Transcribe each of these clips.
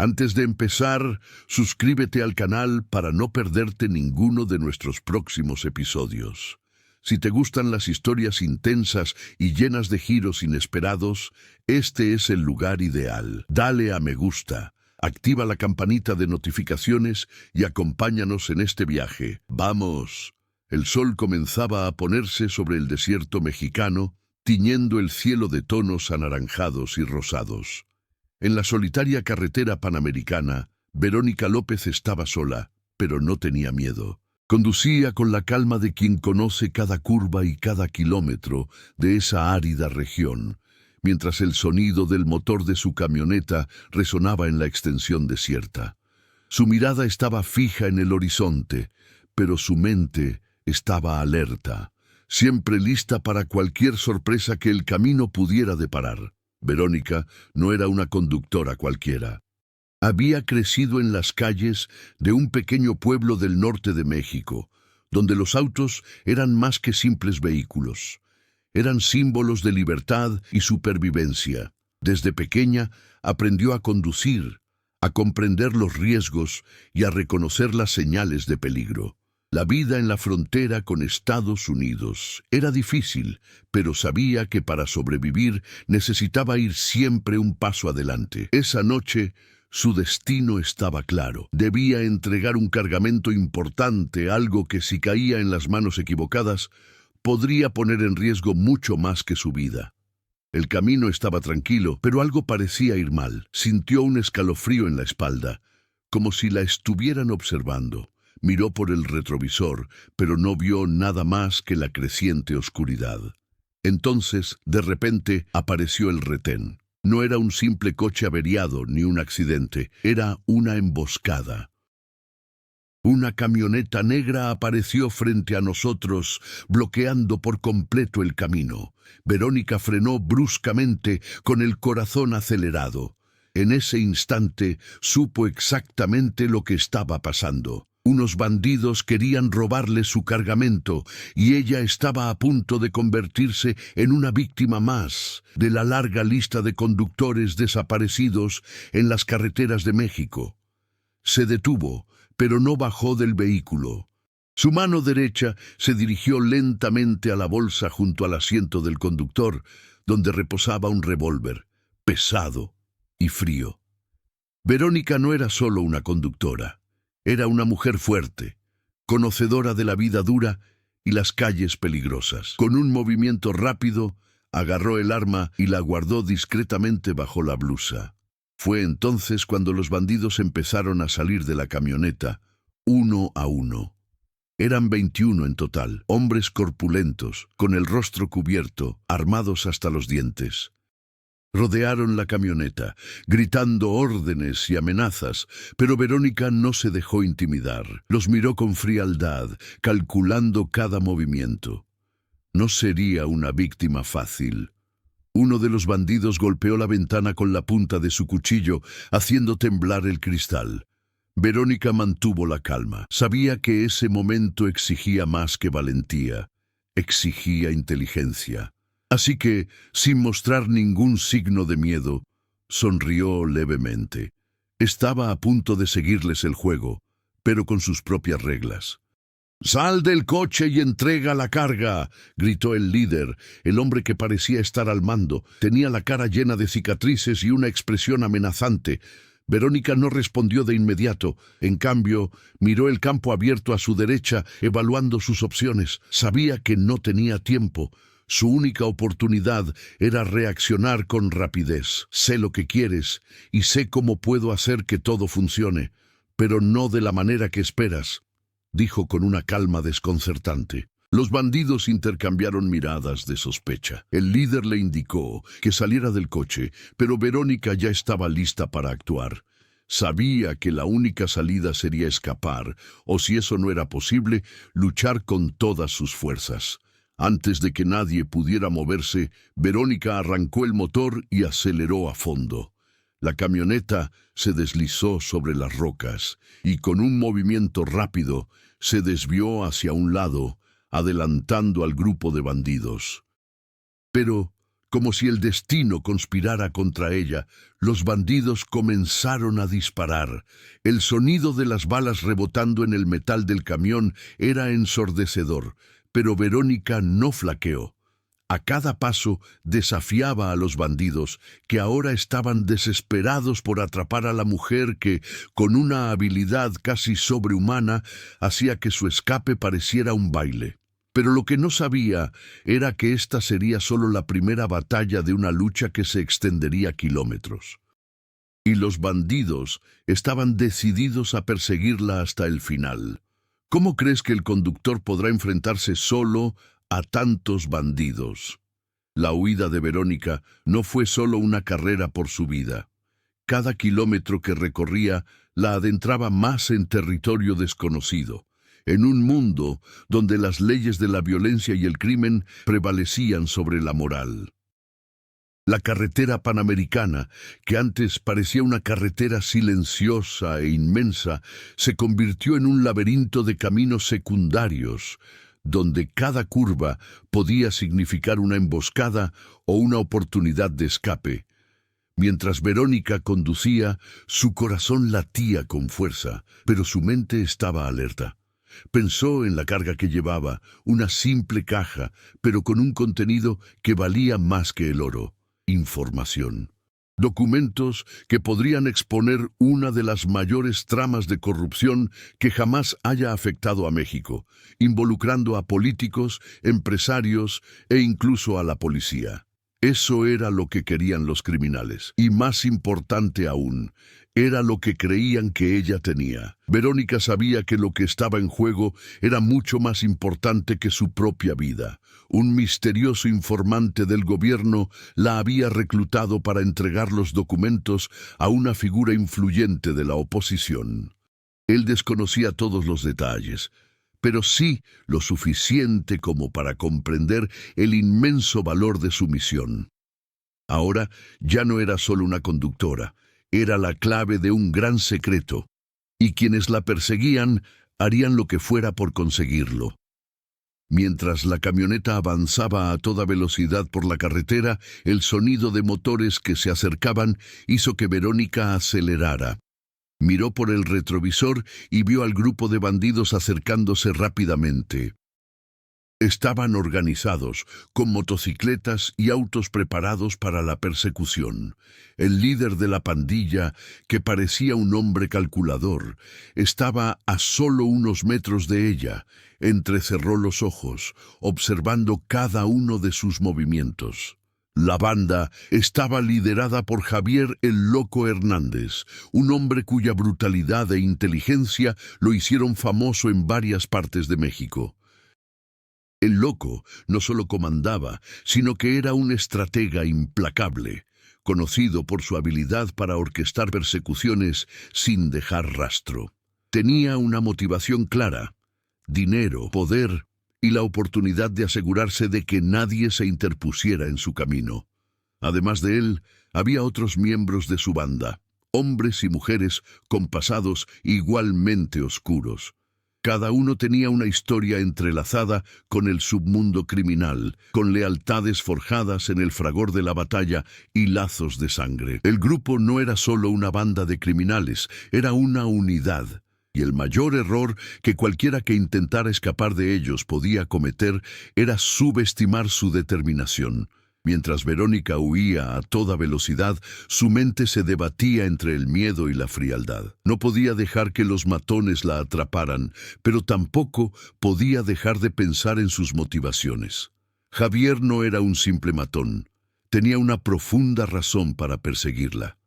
Antes de empezar, suscríbete al canal para no perderte ninguno de nuestros próximos episodios. Si te gustan las historias intensas y llenas de giros inesperados, este es el lugar ideal. Dale a me gusta, activa la campanita de notificaciones y acompáñanos en este viaje. ¡Vamos! El sol comenzaba a ponerse sobre el desierto mexicano, tiñendo el cielo de tonos anaranjados y rosados. En la solitaria carretera panamericana, Verónica López estaba sola, pero no tenía miedo. Conducía con la calma de quien conoce cada curva y cada kilómetro de esa árida región, mientras el sonido del motor de su camioneta resonaba en la extensión desierta. Su mirada estaba fija en el horizonte, pero su mente estaba alerta, siempre lista para cualquier sorpresa que el camino pudiera deparar. Verónica no era una conductora cualquiera. Había crecido en las calles de un pequeño pueblo del norte de México, donde los autos eran más que simples vehículos. Eran símbolos de libertad y supervivencia. Desde pequeña aprendió a conducir, a comprender los riesgos y a reconocer las señales de peligro. La vida en la frontera con Estados Unidos era difícil, pero sabía que para sobrevivir necesitaba ir siempre un paso adelante. Esa noche, su destino estaba claro. Debía entregar un cargamento importante, algo que si caía en las manos equivocadas, podría poner en riesgo mucho más que su vida. El camino estaba tranquilo, pero algo parecía ir mal. Sintió un escalofrío en la espalda, como si la estuvieran observando. Miró por el retrovisor, pero no vio nada más que la creciente oscuridad. Entonces, de repente, apareció el retén. No era un simple coche averiado ni un accidente, era una emboscada. Una camioneta negra apareció frente a nosotros, bloqueando por completo el camino. Verónica frenó bruscamente, con el corazón acelerado. En ese instante, supo exactamente lo que estaba pasando. Unos bandidos querían robarle su cargamento y ella estaba a punto de convertirse en una víctima más de la larga lista de conductores desaparecidos en las carreteras de México. Se detuvo, pero no bajó del vehículo. Su mano derecha se dirigió lentamente a la bolsa junto al asiento del conductor, donde reposaba un revólver, pesado y frío. Verónica no era solo una conductora. Era una mujer fuerte, conocedora de la vida dura y las calles peligrosas. Con un movimiento rápido, agarró el arma y la guardó discretamente bajo la blusa. Fue entonces cuando los bandidos empezaron a salir de la camioneta, uno a uno. Eran 21 en total, hombres corpulentos, con el rostro cubierto, armados hasta los dientes. Rodearon la camioneta, gritando órdenes y amenazas, pero Verónica no se dejó intimidar. Los miró con frialdad, calculando cada movimiento. No sería una víctima fácil. Uno de los bandidos golpeó la ventana con la punta de su cuchillo, haciendo temblar el cristal. Verónica mantuvo la calma. Sabía que ese momento exigía más que valentía, exigía inteligencia. Así que, sin mostrar ningún signo de miedo, sonrió levemente. Estaba a punto de seguirles el juego, pero con sus propias reglas. «¡Sal del coche y entrega la carga!», gritó el líder, el hombre que parecía estar al mando. Tenía la cara llena de cicatrices y una expresión amenazante. Verónica no respondió de inmediato. En cambio, miró el campo abierto a su derecha, evaluando sus opciones. Sabía que no tenía tiempo. Su única oportunidad era reaccionar con rapidez. «Sé lo que quieres y sé cómo puedo hacer que todo funcione, pero no de la manera que esperas», dijo con una calma desconcertante. Los bandidos intercambiaron miradas de sospecha. El líder le indicó que saliera del coche, pero Verónica ya estaba lista para actuar. Sabía que la única salida sería escapar, o si eso no era posible, luchar con todas sus fuerzas. Antes de que nadie pudiera moverse, Verónica arrancó el motor y aceleró a fondo. La camioneta se deslizó sobre las rocas y con un movimiento rápido se desvió hacia un lado, adelantando al grupo de bandidos. Pero, Como si el destino conspirara contra ella, los bandidos comenzaron a disparar. El sonido de las balas rebotando en el metal del camión era ensordecedor, pero Verónica no flaqueó. A cada paso desafiaba a los bandidos, que ahora estaban desesperados por atrapar a la mujer que, con una habilidad casi sobrehumana, hacía que su escape pareciera un baile. Pero lo que no sabía era que esta sería solo la primera batalla de una lucha que se extendería kilómetros. Y los bandidos estaban decididos a perseguirla hasta el final. ¿Cómo crees que el conductor podrá enfrentarse solo a tantos bandidos? La huida de Verónica no fue solo una carrera por su vida. Cada kilómetro que recorría la adentraba más en territorio desconocido, en un mundo donde las leyes de la violencia y el crimen prevalecían sobre la moral. La carretera panamericana, que antes parecía una carretera silenciosa e inmensa, se convirtió en un laberinto de caminos secundarios, donde cada curva podía significar una emboscada o una oportunidad de escape. Mientras Verónica conducía, su corazón latía con fuerza, pero su mente estaba alerta. Pensó en la carga que llevaba, una simple caja, pero con un contenido que valía más que el oro: información. Documentos que podrían exponer una de las mayores tramas de corrupción que jamás haya afectado a México, involucrando a políticos, empresarios e incluso a la policía. Eso era lo que querían los criminales, y más importante aún, era lo que creían que ella tenía. Verónica sabía que lo que estaba en juego era mucho más importante que su propia vida. Un misterioso informante del gobierno la había reclutado para entregar los documentos a una figura influyente de la oposición. Él desconocía todos los detalles, pero sí lo suficiente como para comprender el inmenso valor de su misión. Ahora ya no era solo una conductora, era la clave de un gran secreto, y quienes la perseguían harían lo que fuera por conseguirlo. Mientras la camioneta avanzaba a toda velocidad por la carretera, el sonido de motores que se acercaban hizo que Verónica acelerara. Miró por el retrovisor y vio al grupo de bandidos acercándose rápidamente. Estaban organizados, con motocicletas y autos preparados para la persecución. El líder de la pandilla, que parecía un hombre calculador, estaba a solo unos metros de ella. Entrecerró los ojos, observando cada uno de sus movimientos. La banda estaba liderada por Javier el Loco Hernández, un hombre cuya brutalidad e inteligencia lo hicieron famoso en varias partes de México. El Loco no solo comandaba, sino que era un estratega implacable, conocido por su habilidad para orquestar persecuciones sin dejar rastro. Tenía una motivación clara: dinero, poder y la oportunidad de asegurarse de que nadie se interpusiera en su camino. Además de él, había otros miembros de su banda, hombres y mujeres con pasados igualmente oscuros. Cada uno tenía una historia entrelazada con el submundo criminal, con lealtades forjadas en el fragor de la batalla y lazos de sangre. El grupo no era solo una banda de criminales, era una unidad. Y el mayor error que cualquiera que intentara escapar de ellos podía cometer era subestimar su determinación. Mientras Verónica huía a toda velocidad, su mente se debatía entre el miedo y la frialdad. No podía dejar que los matones la atraparan, pero tampoco podía dejar de pensar en sus motivaciones. Javier no era un simple matón, tenía una profunda razón para perseguirla.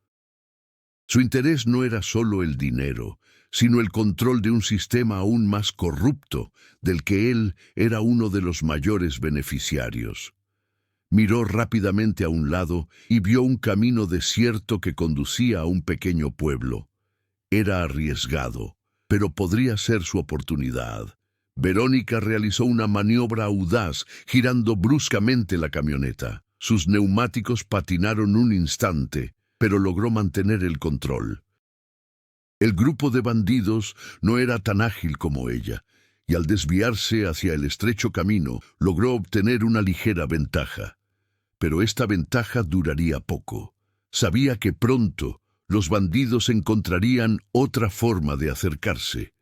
Su interés no era solo el dinero, sino el control de un sistema aún más corrupto, del que él era uno de los mayores beneficiarios. Miró rápidamente a un lado y vio un camino desierto que conducía a un pequeño pueblo. Era arriesgado, pero podría ser su oportunidad. Verónica realizó una maniobra audaz, girando bruscamente la camioneta. Sus neumáticos patinaron un instante, pero logró mantener el control. El grupo de bandidos no era tan ágil como ella, y al desviarse hacia el estrecho camino, logró obtener una ligera ventaja. Pero esta ventaja duraría poco. Sabía que pronto los bandidos encontrarían otra forma de acercarse.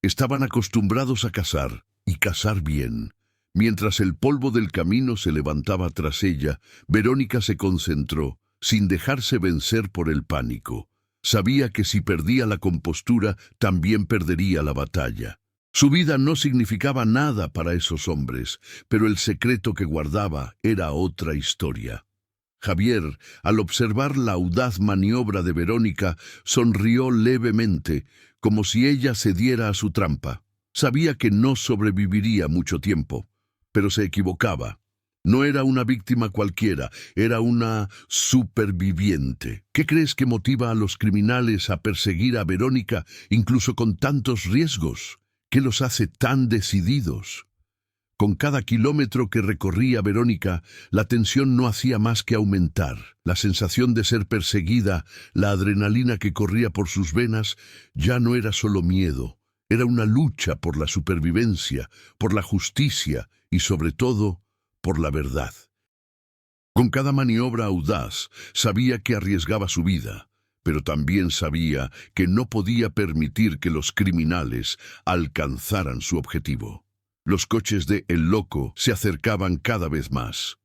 Estaban acostumbrados a cazar, y cazar bien. Mientras el polvo del camino se levantaba tras ella, Verónica se concentró, sin dejarse vencer por el pánico. Sabía que si perdía la compostura, también perdería la batalla. Su vida no significaba nada para esos hombres, pero el secreto que guardaba era otra historia. Javier, al observar la audaz maniobra de Verónica, sonrió levemente, como si ella cediera a su trampa. Sabía que no sobreviviría mucho tiempo, pero se equivocaba. No era una víctima cualquiera, era una superviviente. ¿Qué crees que motiva a los criminales a perseguir a Verónica, incluso con tantos riesgos? ¿Qué los hace tan decididos? Con cada kilómetro que recorría Verónica, la tensión no hacía más que aumentar. La sensación de ser perseguida, la adrenalina que corría por sus venas, ya no era solo miedo. Era una lucha por la supervivencia, por la justicia y, sobre todo, por la verdad. Con cada maniobra audaz, sabía que arriesgaba su vida, pero también sabía que no podía permitir que los criminales alcanzaran su objetivo. Los coches de El Loco se acercaban cada vez más.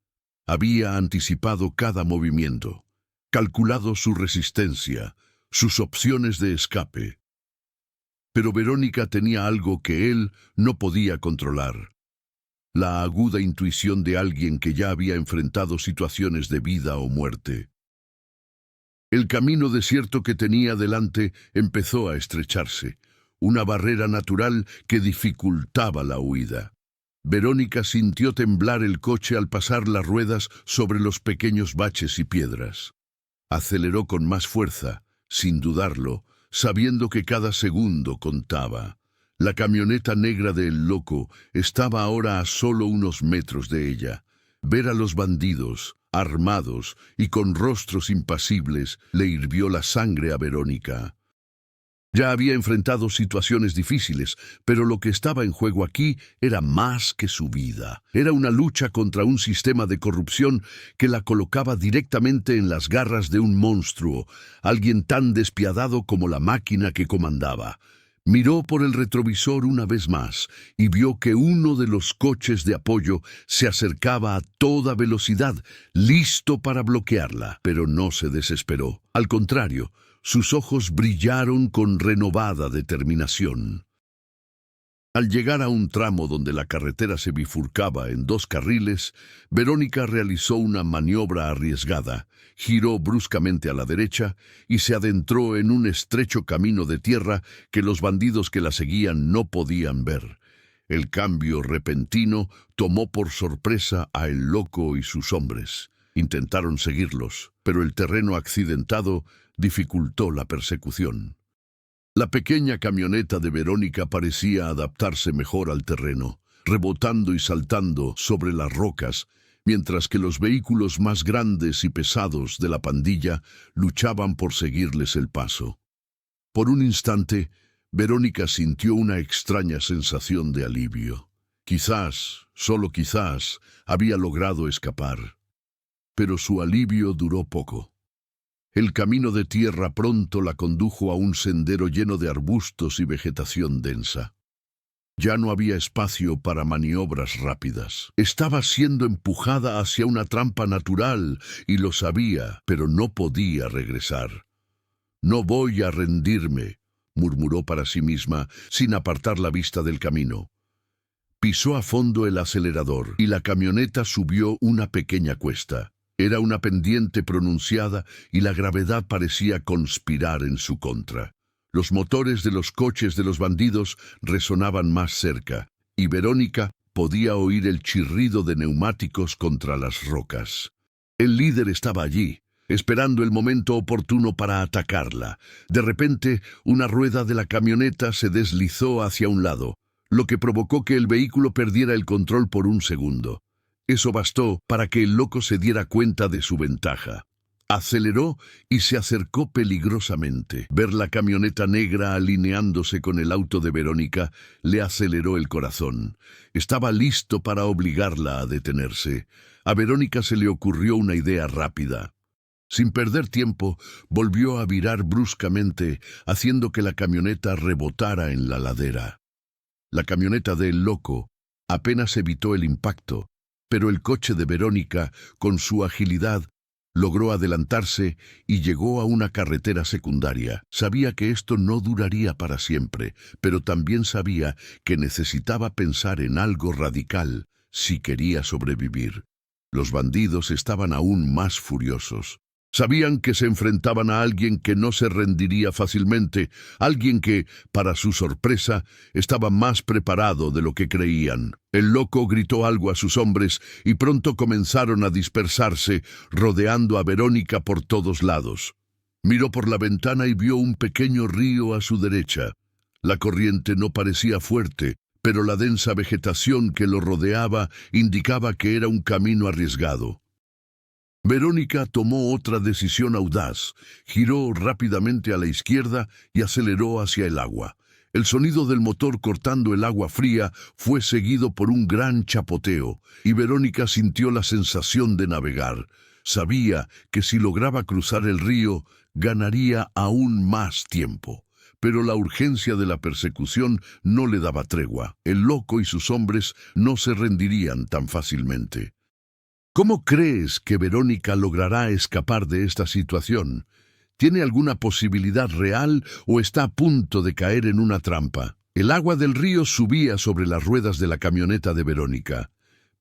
Había anticipado cada movimiento, calculado su resistencia, sus opciones de escape. Pero Verónica tenía algo que él no podía controlar. La aguda intuición de alguien que ya había enfrentado situaciones de vida o muerte. El camino desierto que tenía delante empezó a estrecharse, una barrera natural que dificultaba la huida. Verónica sintió temblar el coche al pasar las ruedas sobre los pequeños baches y piedras. Aceleró con más fuerza, sin dudarlo, sabiendo que cada segundo contaba. La camioneta negra de El Loco estaba ahora a solo unos metros de ella. Ver a los bandidos, armados y con rostros impasibles, le hirvió la sangre a Verónica. Ya había enfrentado situaciones difíciles, pero lo que estaba en juego aquí era más que su vida. Era una lucha contra un sistema de corrupción que la colocaba directamente en las garras de un monstruo, alguien tan despiadado como la máquina que comandaba. Miró por el retrovisor una vez más y vio que uno de los coches de apoyo se acercaba a toda velocidad, listo para bloquearla, pero no se desesperó. Al contrario, sus ojos brillaron con renovada determinación. Al llegar a un tramo donde la carretera se bifurcaba en dos carriles, Verónica realizó una maniobra arriesgada, giró bruscamente a la derecha y se adentró en un estrecho camino de tierra que los bandidos que la seguían no podían ver. El cambio repentino tomó por sorpresa a El Loco y sus hombres. Intentaron seguirlos, pero el terreno accidentado dificultó la persecución. La pequeña camioneta de Verónica parecía adaptarse mejor al terreno, rebotando y saltando sobre las rocas, mientras que los vehículos más grandes y pesados de la pandilla luchaban por seguirles el paso. Por un instante, Verónica sintió una extraña sensación de alivio. Quizás, solo quizás, había logrado escapar. Pero su alivio duró poco. El camino de tierra pronto la condujo a un sendero lleno de arbustos y vegetación densa. Ya no había espacio para maniobras rápidas. Estaba siendo empujada hacia una trampa natural y lo sabía, pero no podía regresar. «No voy a rendirme», murmuró para sí misma, sin apartar la vista del camino. Pisó a fondo el acelerador y la camioneta subió una pequeña cuesta. Era una pendiente pronunciada y la gravedad parecía conspirar en su contra. Los motores de los coches de los bandidos resonaban más cerca, y Verónica podía oír el chirrido de neumáticos contra las rocas. El líder estaba allí, esperando el momento oportuno para atacarla. De repente, una rueda de la camioneta se deslizó hacia un lado, lo que provocó que el vehículo perdiera el control por un segundo. Eso bastó para que El Loco se diera cuenta de su ventaja. Aceleró y se acercó peligrosamente. Ver la camioneta negra alineándose con el auto de Verónica le aceleró el corazón. Estaba listo para obligarla a detenerse. A Verónica se le ocurrió una idea rápida. Sin perder tiempo, volvió a virar bruscamente, haciendo que la camioneta rebotara en la ladera. La camioneta del loco apenas evitó el impacto, pero el coche de Verónica, con su agilidad, logró adelantarse y llegó a una carretera secundaria. Sabía que esto no duraría para siempre, pero también sabía que necesitaba pensar en algo radical si quería sobrevivir. Los bandidos estaban aún más furiosos. Sabían que se enfrentaban a alguien que no se rendiría fácilmente, alguien que, para su sorpresa, estaba más preparado de lo que creían. El loco gritó algo a sus hombres y pronto comenzaron a dispersarse, rodeando a Verónica por todos lados. Miró por la ventana y vio un pequeño río a su derecha. La corriente no parecía fuerte, pero la densa vegetación que lo rodeaba indicaba que era un camino arriesgado. Verónica tomó otra decisión audaz, giró rápidamente a la izquierda y aceleró hacia el agua. El sonido del motor cortando el agua fría fue seguido por un gran chapoteo, y Verónica sintió la sensación de navegar. Sabía que si lograba cruzar el río, ganaría aún más tiempo. Pero la urgencia de la persecución no le daba tregua. El loco y sus hombres no se rendirían tan fácilmente. ¿Cómo crees que Verónica logrará escapar de esta situación? ¿Tiene alguna posibilidad real o está a punto de caer en una trampa? El agua del río subía sobre las ruedas de la camioneta de Verónica,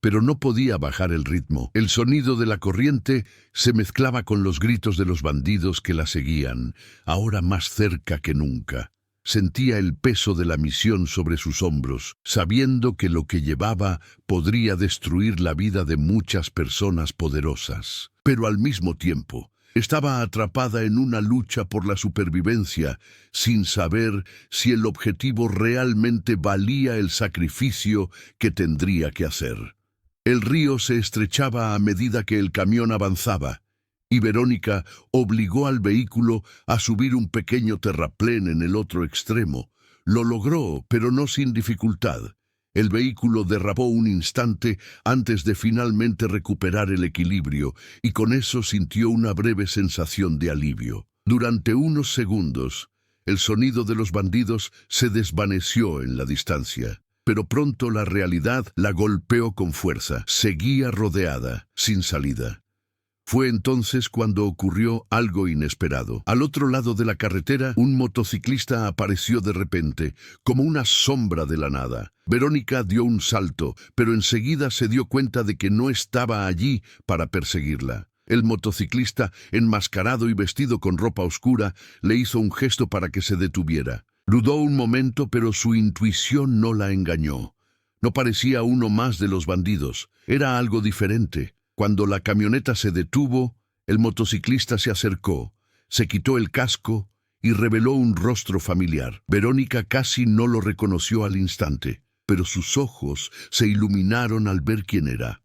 pero no podía bajar el ritmo. El sonido de la corriente se mezclaba con los gritos de los bandidos que la seguían, ahora más cerca que nunca. Sentía el peso de la misión sobre sus hombros, sabiendo que lo que llevaba podría destruir la vida de muchas personas poderosas. Pero al mismo tiempo, estaba atrapada en una lucha por la supervivencia, sin saber si el objetivo realmente valía el sacrificio que tendría que hacer. El río se estrechaba a medida que el camión avanzaba, y Verónica obligó al vehículo a subir un pequeño terraplén en el otro extremo. Lo logró, pero no sin dificultad. El vehículo derrapó un instante antes de finalmente recuperar el equilibrio, y con eso sintió una breve sensación de alivio. Durante unos segundos, el sonido de los bandidos se desvaneció en la distancia. Pero pronto la realidad la golpeó con fuerza. Seguía rodeada, sin salida. Fue entonces cuando ocurrió algo inesperado. Al otro lado de la carretera, un motociclista apareció de repente, como una sombra de la nada. Verónica dio un salto, pero enseguida se dio cuenta de que no estaba allí para perseguirla. El motociclista, enmascarado y vestido con ropa oscura, le hizo un gesto para que se detuviera. Dudó un momento, pero su intuición no la engañó. No parecía uno más de los bandidos. Era algo diferente. Cuando la camioneta se detuvo, el motociclista se acercó, se quitó el casco y reveló un rostro familiar. Verónica casi no lo reconoció al instante, pero sus ojos se iluminaron al ver quién era.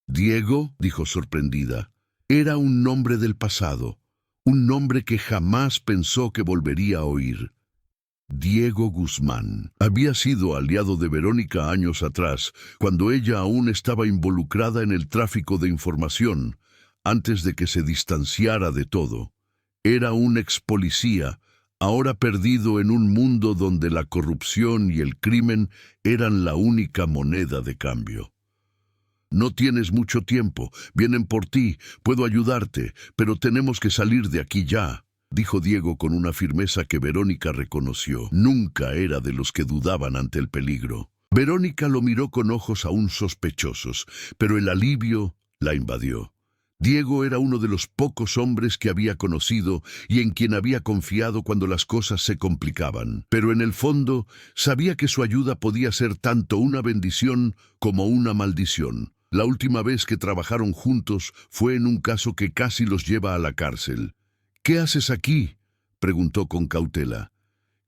«Diego», dijo sorprendida. Era un nombre del pasado, un nombre que jamás pensó que volvería a oír. Diego Guzmán. Había sido aliado de Verónica años atrás, cuando ella aún estaba involucrada en el tráfico de información, antes de que se distanciara de todo. Era un ex policía, ahora perdido en un mundo donde la corrupción y el crimen eran la única moneda de cambio. «No tienes mucho tiempo, vienen por ti, puedo ayudarte, pero tenemos que salir de aquí ya», dijo Diego con una firmeza que Verónica reconoció. Nunca era de los que dudaban ante el peligro. Verónica lo miró con ojos aún sospechosos, pero el alivio la invadió. Diego era uno de los pocos hombres que había conocido y en quien había confiado cuando las cosas se complicaban. Pero en el fondo sabía que su ayuda podía ser tanto una bendición como una maldición. La última vez que trabajaron juntos fue en un caso que casi los lleva a la cárcel. «¿Qué haces aquí?», preguntó con cautela.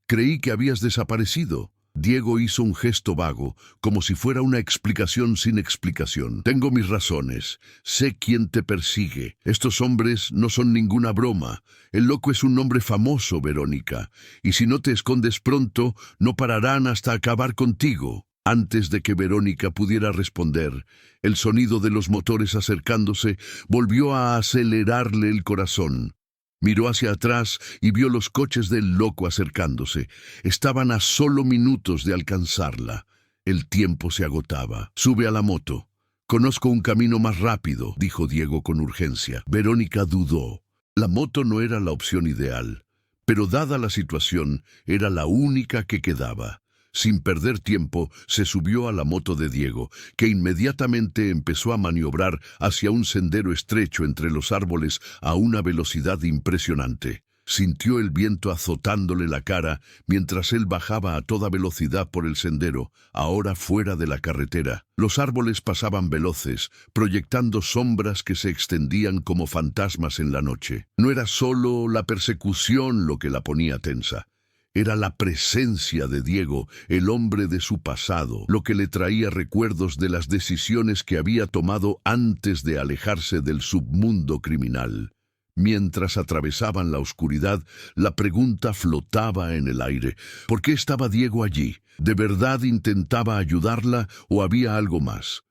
«Creí que habías desaparecido». Diego hizo un gesto vago, como si fuera una explicación sin explicación. «Tengo mis razones. Sé quién te persigue. Estos hombres no son ninguna broma. El loco es un hombre famoso, Verónica, y si no te escondes pronto, no pararán hasta acabar contigo». Antes de que Verónica pudiera responder, el sonido de los motores acercándose volvió a acelerarle el corazón. Miró hacia atrás y vio los coches del loco acercándose. Estaban a solo minutos de alcanzarla. El tiempo se agotaba. «Sube a la moto. Conozco un camino más rápido», dijo Diego con urgencia. Verónica dudó. La moto no era la opción ideal, pero dada la situación, era la única que quedaba. Sin perder tiempo, se subió a la moto de Diego, que inmediatamente empezó a maniobrar hacia un sendero estrecho entre los árboles a una velocidad impresionante. Sintió el viento azotándole la cara mientras él bajaba a toda velocidad por el sendero, ahora fuera de la carretera. Los árboles pasaban veloces, proyectando sombras que se extendían como fantasmas en la noche. No era solo la persecución lo que la ponía tensa. Era la presencia de Diego, el hombre de su pasado, lo que le traía recuerdos de las decisiones que había tomado antes de alejarse del submundo criminal. Mientras atravesaban la oscuridad, la pregunta flotaba en el aire. ¿Por qué estaba Diego allí? ¿De verdad intentaba ayudarla o había algo más?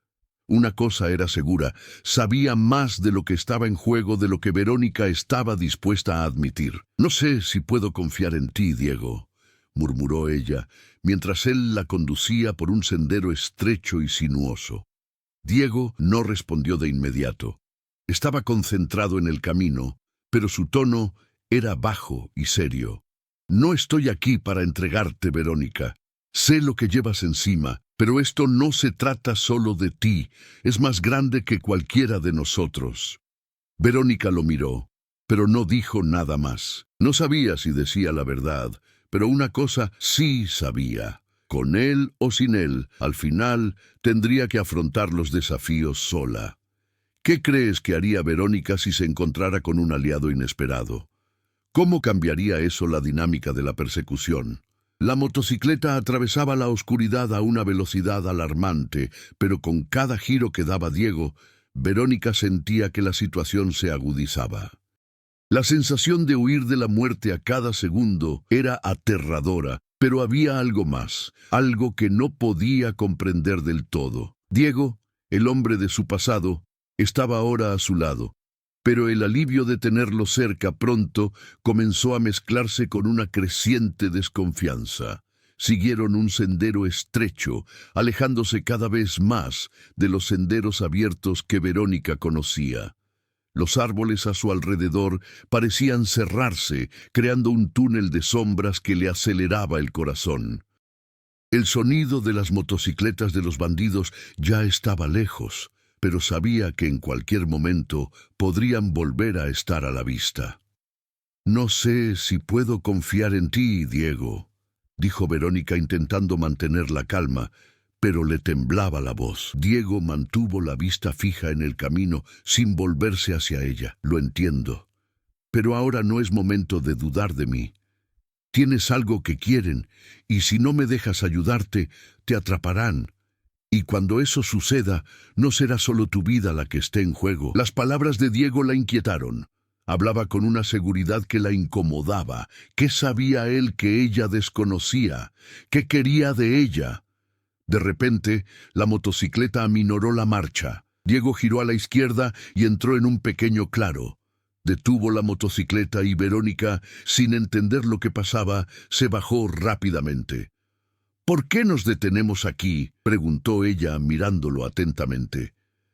Una cosa era segura, sabía más de lo que estaba en juego de lo que Verónica estaba dispuesta a admitir. «No sé si puedo confiar en ti, Diego», murmuró ella, mientras él la conducía por un sendero estrecho y sinuoso. Diego no respondió de inmediato. Estaba concentrado en el camino, pero su tono era bajo y serio. «No estoy aquí para entregarte, Verónica. Sé lo que llevas encima, pero esto no se trata solo de ti, es más grande que cualquiera de nosotros». Verónica lo miró, pero no dijo nada más. No sabía si decía la verdad, pero una cosa sí sabía. Con él o sin él, al final tendría que afrontar los desafíos sola. ¿Qué crees que haría Verónica si se encontrara con un aliado inesperado? ¿Cómo cambiaría eso la dinámica de la persecución? La motocicleta atravesaba la oscuridad a una velocidad alarmante, pero con cada giro que daba Diego, Verónica sentía que la situación se agudizaba. La sensación de huir de la muerte a cada segundo era aterradora, pero había algo más, algo que no podía comprender del todo. Diego, el hombre de su pasado, estaba ahora a su lado, pero el alivio de tenerlo cerca pronto comenzó a mezclarse con una creciente desconfianza. Siguieron un sendero estrecho, alejándose cada vez más de los senderos abiertos que Verónica conocía. Los árboles a su alrededor parecían cerrarse, creando un túnel de sombras que le aceleraba el corazón. El sonido de las motocicletas de los bandidos ya estaba lejos, pero sabía que en cualquier momento podrían volver a estar a la vista. «No sé si puedo confiar en ti, Diego», dijo Verónica intentando mantener la calma, pero le temblaba la voz. Diego mantuvo la vista fija en el camino sin volverse hacia ella. «Lo entiendo, pero ahora no es momento de dudar de mí. Tienes algo que quieren, y si no me dejas ayudarte, te atraparán. Y cuando eso suceda, no será solo tu vida la que esté en juego». Las palabras de Diego la inquietaron. Hablaba con una seguridad que la incomodaba. ¿Qué sabía él que ella desconocía? ¿Qué quería de ella? De repente, la motocicleta aminoró la marcha. Diego giró a la izquierda y entró en un pequeño claro. Detuvo la motocicleta y Verónica, sin entender lo que pasaba, se bajó rápidamente. «¿Por qué nos detenemos aquí?», preguntó ella mirándolo atentamente.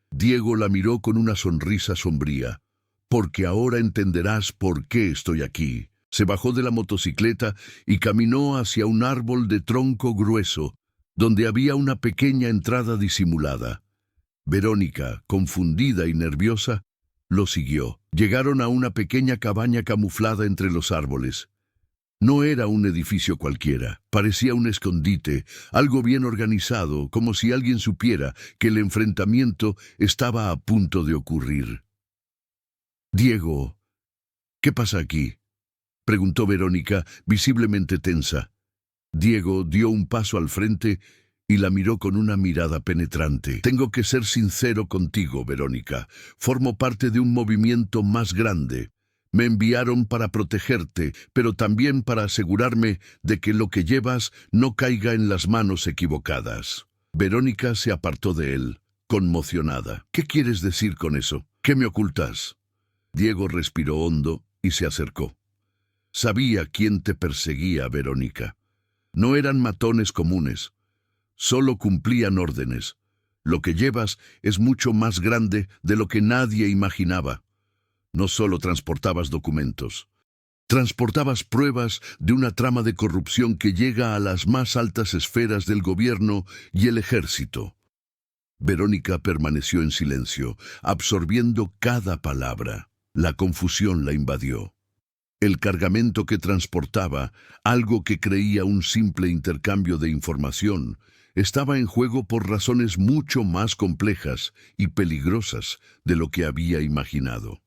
Diego la miró con una sonrisa sombría. «Porque ahora entenderás por qué estoy aquí». Se bajó de la motocicleta y caminó hacia un árbol de tronco grueso, donde había una pequeña entrada disimulada. Verónica, confundida y nerviosa, lo siguió. Llegaron a una pequeña cabaña camuflada entre los árboles. No era un edificio cualquiera, parecía un escondite, algo bien organizado, como si alguien supiera que el enfrentamiento estaba a punto de ocurrir. «Diego, ¿qué pasa aquí?», preguntó Verónica, visiblemente tensa. Diego dio un paso al frente y la miró con una mirada penetrante. «Tengo que ser sincero contigo, Verónica. Formo parte de un movimiento más grande. Me enviaron para protegerte, pero también para asegurarme de que lo que llevas no caiga en las manos equivocadas». Verónica se apartó de él, conmocionada. ¿Qué quieres decir con eso? ¿Qué me ocultas? Diego respiró hondo y se acercó. Sabía quién te perseguía, Verónica. No eran matones comunes. Solo cumplían órdenes. Lo que llevas es mucho más grande de lo que nadie imaginaba. No solo transportabas documentos. Transportabas pruebas de una trama de corrupción que llega a las más altas esferas del gobierno y el ejército. Verónica permaneció en silencio, absorbiendo cada palabra. La confusión la invadió. El cargamento que transportaba, algo que creía un simple intercambio de información, estaba en juego por razones mucho más complejas y peligrosas de lo que había imaginado.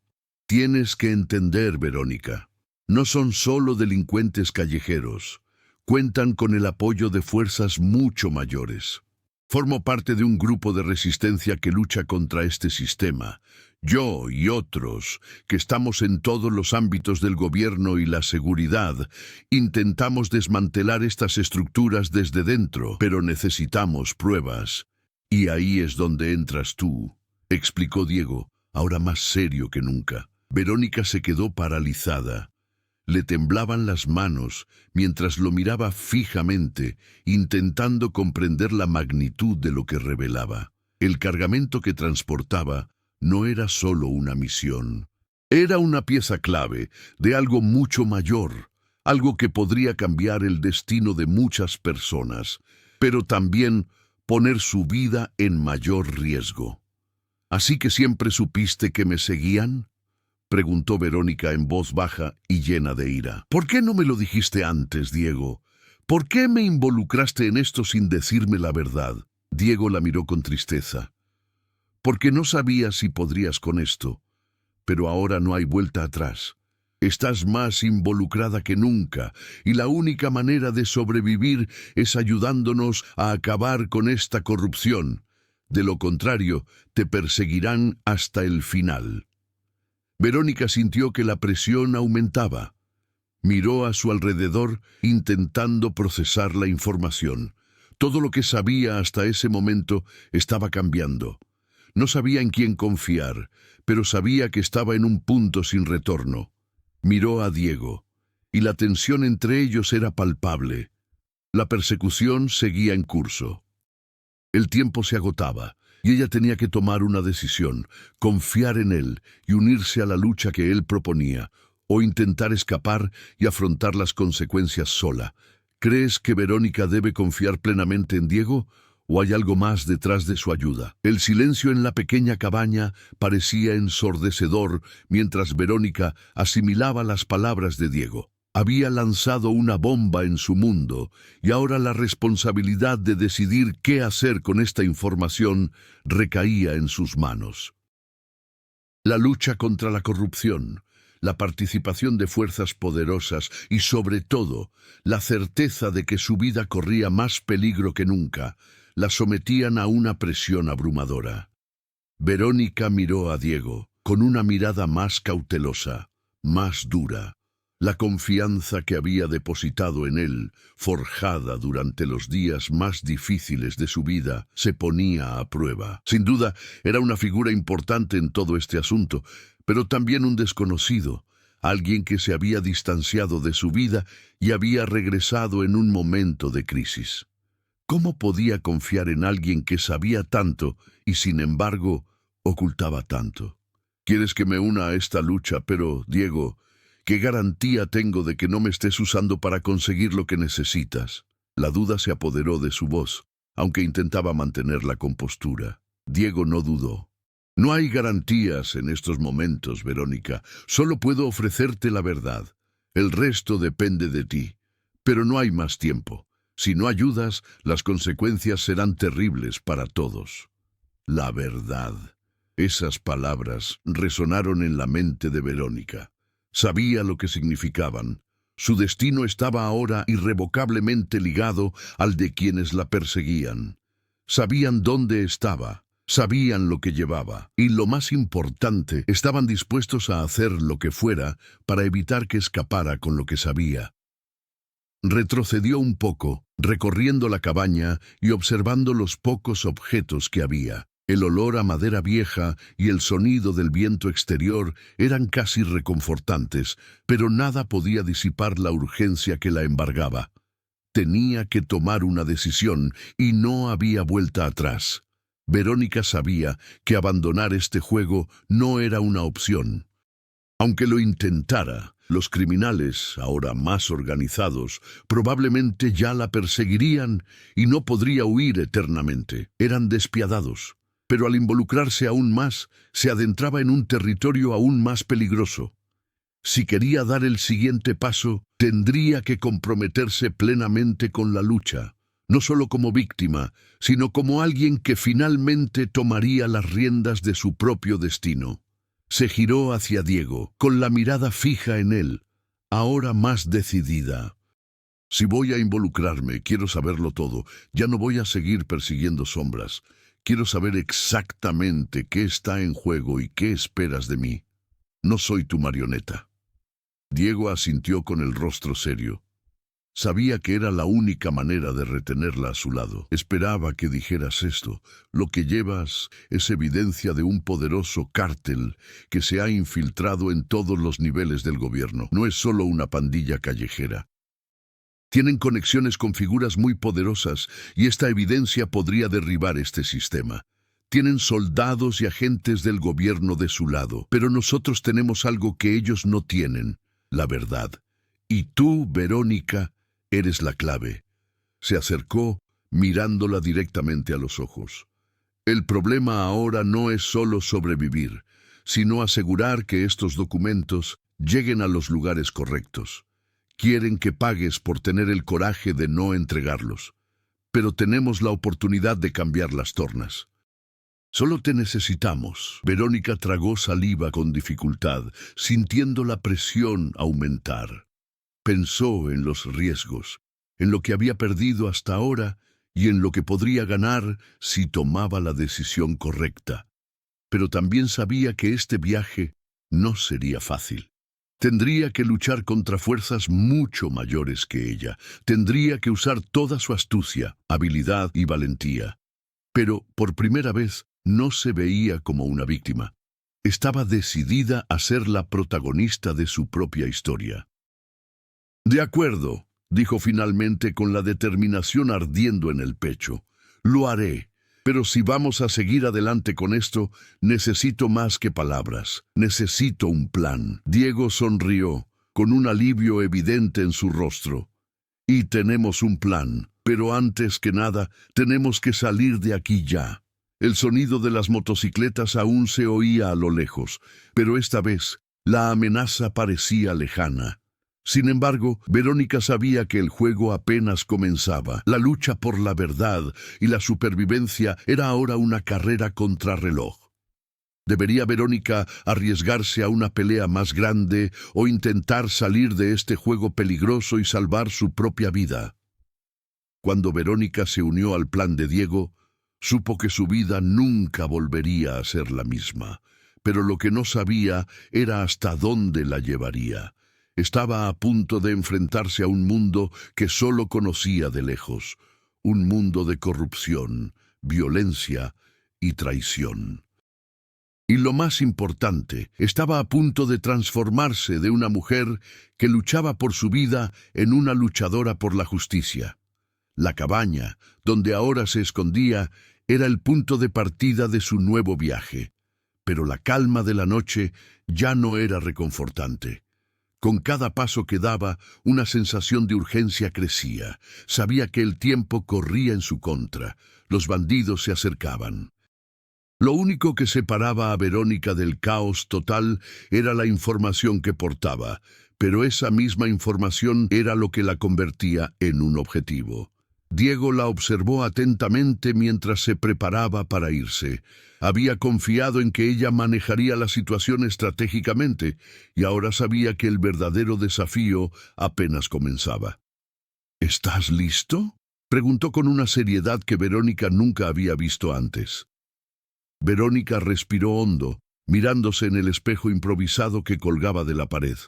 Tienes que entender, Verónica. No son solo delincuentes callejeros. Cuentan con el apoyo de fuerzas mucho mayores. Formo parte de un grupo de resistencia que lucha contra este sistema. Yo y otros, que estamos en todos los ámbitos del gobierno y la seguridad, intentamos desmantelar estas estructuras desde dentro, pero necesitamos pruebas. Y ahí es donde entras tú, explicó Diego, ahora más serio que nunca. Verónica se quedó paralizada. Le temblaban las manos mientras lo miraba fijamente, intentando comprender la magnitud de lo que revelaba. El cargamento que transportaba no era solo una misión. Era una pieza clave de algo mucho mayor, algo que podría cambiar el destino de muchas personas, pero también poner su vida en mayor riesgo. ¿Así que siempre supiste que me seguían?, preguntó Verónica en voz baja y llena de ira. ¿Por qué no me lo dijiste antes, Diego? ¿Por qué me involucraste en esto sin decirme la verdad? Diego la miró con tristeza. Porque no sabía si podrías con esto, pero ahora no hay vuelta atrás. Estás más involucrada que nunca, y la única manera de sobrevivir es ayudándonos a acabar con esta corrupción. De lo contrario, te perseguirán hasta el final. Verónica sintió que la presión aumentaba. Miró a su alrededor, intentando procesar la información. Todo lo que sabía hasta ese momento estaba cambiando. No sabía en quién confiar, pero sabía que estaba en un punto sin retorno. Miró a Diego, y la tensión entre ellos era palpable. La persecución seguía en curso. El tiempo se agotaba, y ella tenía que tomar una decisión, confiar en él y unirse a la lucha que él proponía, o intentar escapar y afrontar las consecuencias sola. ¿Crees que Verónica debe confiar plenamente en Diego, o hay algo más detrás de su ayuda? El silencio en la pequeña cabaña parecía ensordecedor mientras Verónica asimilaba las palabras de Diego. Había lanzado una bomba en su mundo, y ahora la responsabilidad de decidir qué hacer con esta información recaía en sus manos. La lucha contra la corrupción, la participación de fuerzas poderosas y, sobre todo, la certeza de que su vida corría más peligro que nunca, la sometían a una presión abrumadora. Verónica miró a Diego con una mirada más cautelosa, más dura. La confianza que había depositado en él, forjada durante los días más difíciles de su vida, se ponía a prueba. Sin duda, era una figura importante en todo este asunto, pero también un desconocido, alguien que se había distanciado de su vida y había regresado en un momento de crisis. ¿Cómo podía confiar en alguien que sabía tanto y, sin embargo, ocultaba tanto? ¿Quieres que me una a esta lucha? Pero, Diego, ¿qué garantía tengo de que no me estés usando para conseguir lo que necesitas? La duda se apoderó de su voz, aunque intentaba mantener la compostura. Diego no dudó. No hay garantías en estos momentos, Verónica. Solo puedo ofrecerte la verdad. El resto depende de ti. Pero no hay más tiempo. Si no ayudas, las consecuencias serán terribles para todos. La verdad. Esas palabras resonaron en la mente de Verónica. Sabía lo que significaban. Su destino estaba ahora irrevocablemente ligado al de quienes la perseguían. Sabían dónde estaba, sabían lo que llevaba, y lo más importante, estaban dispuestos a hacer lo que fuera para evitar que escapara con lo que sabía. Retrocedió un poco, recorriendo la cabaña y observando los pocos objetos que había. El olor a madera vieja y el sonido del viento exterior eran casi reconfortantes, pero nada podía disipar la urgencia que la embargaba. Tenía que tomar una decisión y no había vuelta atrás. Verónica sabía que abandonar este juego no era una opción. Aunque lo intentara, los criminales, ahora más organizados, probablemente ya la perseguirían y no podría huir eternamente. Eran despiadados, pero al involucrarse aún más, se adentraba en un territorio aún más peligroso. Si quería dar el siguiente paso, tendría que comprometerse plenamente con la lucha, no solo como víctima, sino como alguien que finalmente tomaría las riendas de su propio destino. Se giró hacia Diego, con la mirada fija en él, ahora más decidida. Si voy a involucrarme, quiero saberlo todo. Ya no voy a seguir persiguiendo sombras. Quiero saber exactamente qué está en juego y qué esperas de mí. No soy tu marioneta. Diego asintió con el rostro serio. Sabía que era la única manera de retenerla a su lado. Esperaba que dijeras esto. Lo que llevas es evidencia de un poderoso cártel que se ha infiltrado en todos los niveles del gobierno. No es solo una pandilla callejera. Tienen conexiones con figuras muy poderosas y esta evidencia podría derribar este sistema. Tienen soldados y agentes del gobierno de su lado, pero nosotros tenemos algo que ellos no tienen, la verdad. Y tú, Verónica, eres la clave. Se acercó, mirándola directamente a los ojos. El problema ahora no es solo sobrevivir, sino asegurar que estos documentos lleguen a los lugares correctos. Quieren que pagues por tener el coraje de no entregarlos. Pero tenemos la oportunidad de cambiar las tornas. Solo te necesitamos. Verónica tragó saliva con dificultad, sintiendo la presión aumentar. Pensó en los riesgos, en lo que había perdido hasta ahora y en lo que podría ganar si tomaba la decisión correcta. Pero también sabía que este viaje no sería fácil. Tendría que luchar contra fuerzas mucho mayores que ella. Tendría que usar toda su astucia, habilidad y valentía. Pero, por primera vez, no se veía como una víctima. Estaba decidida a ser la protagonista de su propia historia. «De acuerdo», dijo finalmente con la determinación ardiendo en el pecho. «Lo haré. Pero si vamos a seguir adelante con esto, necesito más que palabras. Necesito un plan». Diego sonrió, con un alivio evidente en su rostro. «Y tenemos un plan, pero antes que nada, tenemos que salir de aquí ya». El sonido de las motocicletas aún se oía a lo lejos, pero esta vez la amenaza parecía lejana. Sin embargo, Verónica sabía que el juego apenas comenzaba. La lucha por la verdad y la supervivencia era ahora una carrera contrarreloj. ¿Debería Verónica arriesgarse a una pelea más grande o intentar salir de este juego peligroso y salvar su propia vida? Cuando Verónica se unió al plan de Diego, supo que su vida nunca volvería a ser la misma, pero lo que no sabía era hasta dónde la llevaría. Estaba a punto de enfrentarse a un mundo que solo conocía de lejos, un mundo de corrupción, violencia y traición. Y lo más importante, estaba a punto de transformarse de una mujer que luchaba por su vida en una luchadora por la justicia. La cabaña, donde ahora se escondía, era el punto de partida de su nuevo viaje. Pero la calma de la noche ya no era reconfortante. Con cada paso que daba, una sensación de urgencia crecía. Sabía que el tiempo corría en su contra. Los bandidos se acercaban. Lo único que separaba a Verónica del caos total era la información que portaba, pero esa misma información era lo que la convertía en un objetivo. Diego la observó atentamente mientras se preparaba para irse. Había confiado en que ella manejaría la situación estratégicamente y ahora sabía que el verdadero desafío apenas comenzaba. «¿Estás listo?», preguntó con una seriedad que Verónica nunca había visto antes. Verónica respiró hondo, mirándose en el espejo improvisado que colgaba de la pared.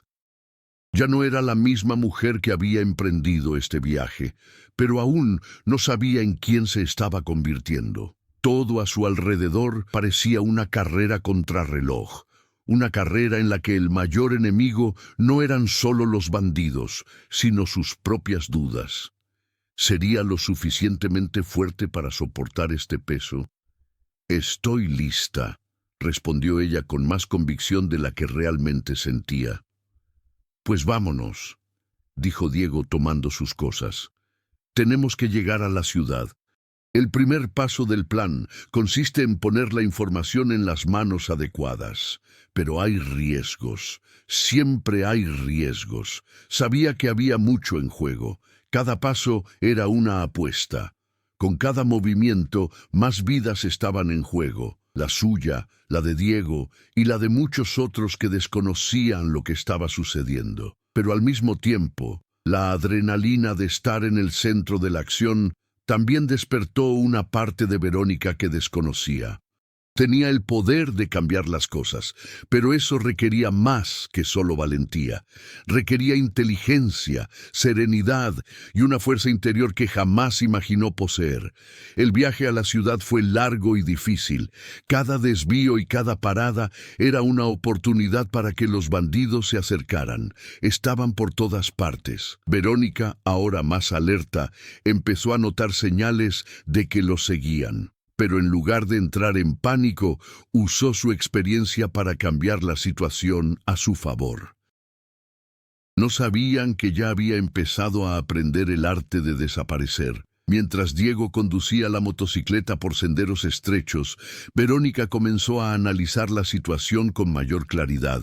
Ya no era la misma mujer que había emprendido este viaje, pero aún no sabía en quién se estaba convirtiendo. Todo a su alrededor parecía una carrera contrarreloj, una carrera en la que el mayor enemigo no eran solo los bandidos, sino sus propias dudas. ¿Sería lo suficientemente fuerte para soportar este peso? «Estoy lista», respondió ella con más convicción de la que realmente sentía. «Pues vámonos», dijo Diego tomando sus cosas. «Tenemos que llegar a la ciudad. El primer paso del plan consiste en poner la información en las manos adecuadas. Pero hay riesgos. Siempre hay riesgos. Sabía que había mucho en juego. Cada paso era una apuesta. Con cada movimiento, más vidas estaban en juego. La suya, la de Diego y la de muchos otros que desconocían lo que estaba sucediendo. Pero al mismo tiempo, la adrenalina de estar en el centro de la acción también despertó una parte de Verónica que desconocía. Tenía el poder de cambiar las cosas, pero eso requería más que solo valentía. Requería inteligencia, serenidad y una fuerza interior que jamás imaginó poseer. El viaje a la ciudad fue largo y difícil. Cada desvío y cada parada era una oportunidad para que los bandidos se acercaran. Estaban por todas partes. Verónica, ahora más alerta, empezó a notar señales de que los seguían. Pero en lugar de entrar en pánico, usó su experiencia para cambiar la situación a su favor. No sabían que ya había empezado a aprender el arte de desaparecer. Mientras Diego conducía la motocicleta por senderos estrechos, Verónica comenzó a analizar la situación con mayor claridad.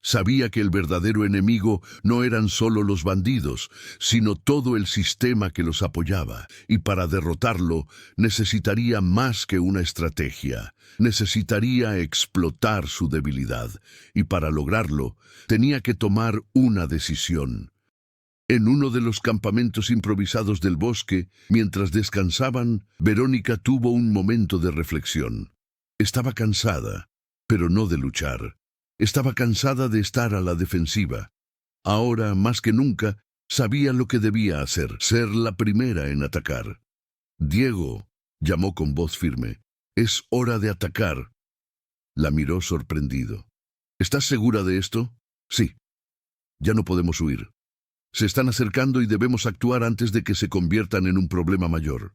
Sabía que el verdadero enemigo no eran solo los bandidos, sino todo el sistema que los apoyaba, y para derrotarlo necesitaría más que una estrategia. Necesitaría explotar su debilidad, y para lograrlo tenía que tomar una decisión. En uno de los campamentos improvisados del bosque, mientras descansaban, Verónica tuvo un momento de reflexión. Estaba cansada, pero no de luchar. Estaba cansada de estar a la defensiva. Ahora, más que nunca, sabía lo que debía hacer, ser la primera en atacar. «Diego», llamó con voz firme, «es hora de atacar». La miró sorprendido. «¿Estás segura de esto?» «Sí. Ya no podemos huir. Se están acercando y debemos actuar antes de que se conviertan en un problema mayor.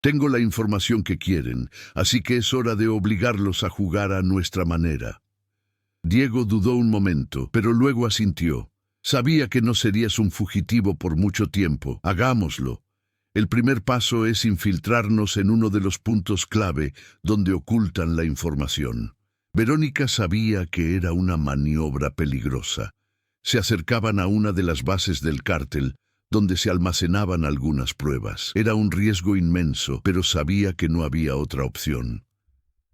Tengo la información que quieren, así que es hora de obligarlos a jugar a nuestra manera». Diego dudó un momento, pero luego asintió. «Sabía que no serías un fugitivo por mucho tiempo. Hagámoslo. El primer paso es infiltrarnos en uno de los puntos clave donde ocultan la información». Verónica sabía que era una maniobra peligrosa. Se acercaban a una de las bases del cártel, donde se almacenaban algunas pruebas. Era un riesgo inmenso, pero sabía que no había otra opción.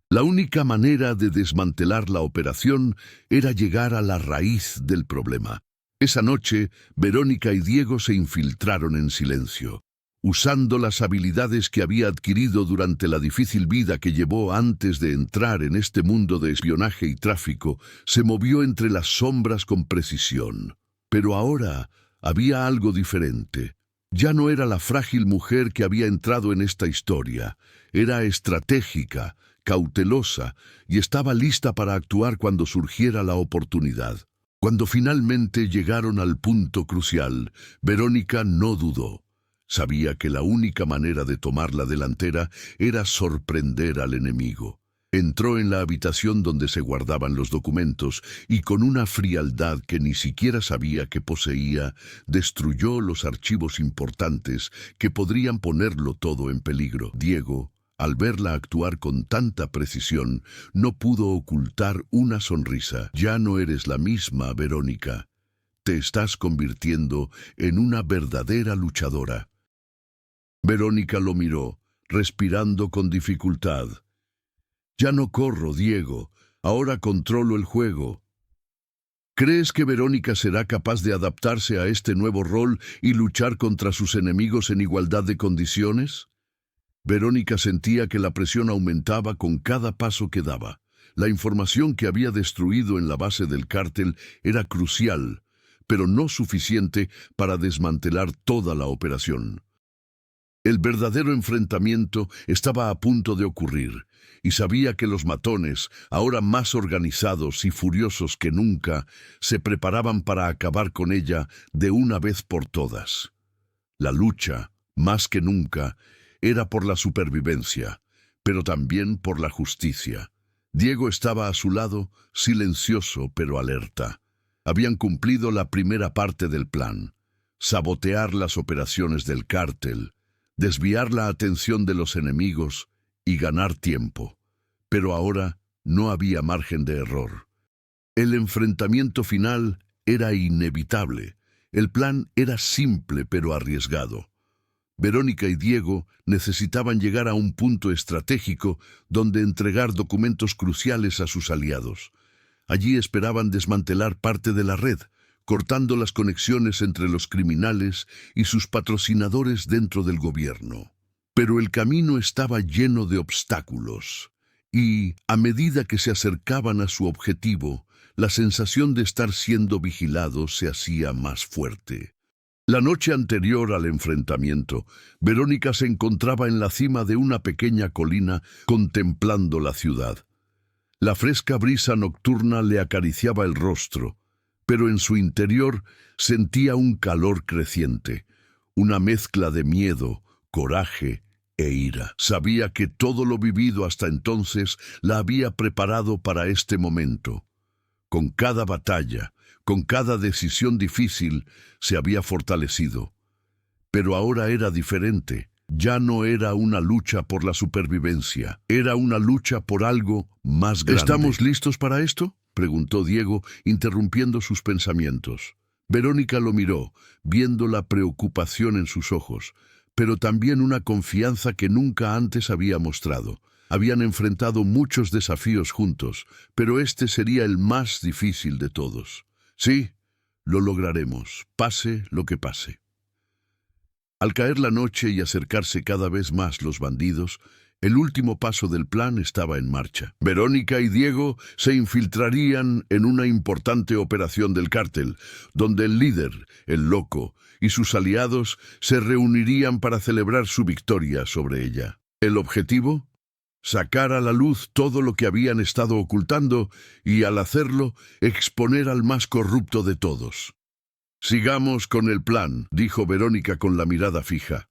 La única manera de desmantelar la operación era llegar a la raíz del problema. Esa noche, Verónica y Diego se infiltraron en silencio. Usando las habilidades que había adquirido durante la difícil vida que llevó antes de entrar en este mundo de espionaje y tráfico, se movió entre las sombras con precisión. Pero ahora había algo diferente. Ya no era la frágil mujer que había entrado en esta historia. Era estratégica, cautelosa, y estaba lista para actuar cuando surgiera la oportunidad. Cuando finalmente llegaron al punto crucial, Verónica no dudó. Sabía que la única manera de tomar la delantera era sorprender al enemigo. Entró en la habitación donde se guardaban los documentos y con una frialdad que ni siquiera sabía que poseía, destruyó los archivos importantes que podrían ponerlo todo en peligro. Diego, al verla actuar con tanta precisión, no pudo ocultar una sonrisa. «Ya no eres la misma, Verónica. Te estás convirtiendo en una verdadera luchadora». Verónica lo miró, respirando con dificultad. «Ya no corro, Diego. Ahora controlo el juego». ¿Crees que Verónica será capaz de adaptarse a este nuevo rol y luchar contra sus enemigos en igualdad de condiciones? Verónica sentía que la presión aumentaba con cada paso que daba. La información que había destruido en la base del cártel era crucial, pero no suficiente para desmantelar toda la operación. El verdadero enfrentamiento estaba a punto de ocurrir, y sabía que los matones, ahora más organizados y furiosos que nunca, se preparaban para acabar con ella de una vez por todas. La lucha, más que nunca, era por la supervivencia, pero también por la justicia. Diego estaba a su lado, silencioso pero alerta. Habían cumplido la primera parte del plan: sabotear las operaciones del cártel, desviar la atención de los enemigos y ganar tiempo. Pero ahora no había margen de error. El enfrentamiento final era inevitable. El plan era simple pero arriesgado. Verónica y Diego necesitaban llegar a un punto estratégico donde entregar documentos cruciales a sus aliados. Allí esperaban desmantelar parte de la red, cortando las conexiones entre los criminales y sus patrocinadores dentro del gobierno. Pero el camino estaba lleno de obstáculos, y, a medida que se acercaban a su objetivo, la sensación de estar siendo vigilados se hacía más fuerte. La noche anterior al enfrentamiento, Verónica se encontraba en la cima de una pequeña colina contemplando la ciudad. La fresca brisa nocturna le acariciaba el rostro, pero en su interior sentía un calor creciente, una mezcla de miedo, coraje e ira. Sabía que todo lo vivido hasta entonces la había preparado para este momento. Con cada batalla, con cada decisión difícil, se había fortalecido. Pero ahora era diferente. Ya no era una lucha por la supervivencia, era una lucha por algo más grande. ¿Estamos listos para esto?, preguntó Diego, interrumpiendo sus pensamientos. Verónica lo miró, viendo la preocupación en sus ojos, pero también una confianza que nunca antes había mostrado. Habían enfrentado muchos desafíos juntos, pero este sería el más difícil de todos. Sí, lo lograremos, pase lo que pase. Al caer la noche y acercarse cada vez más los bandidos, el último paso del plan estaba en marcha. Verónica y Diego se infiltrarían en una importante operación del cártel, donde el líder, el loco, y sus aliados se reunirían para celebrar su victoria sobre ella. ¿El objetivo? Sacar a la luz todo lo que habían estado ocultando y, al hacerlo, exponer al más corrupto de todos. «Sigamos con el plan», dijo Verónica con la mirada fija.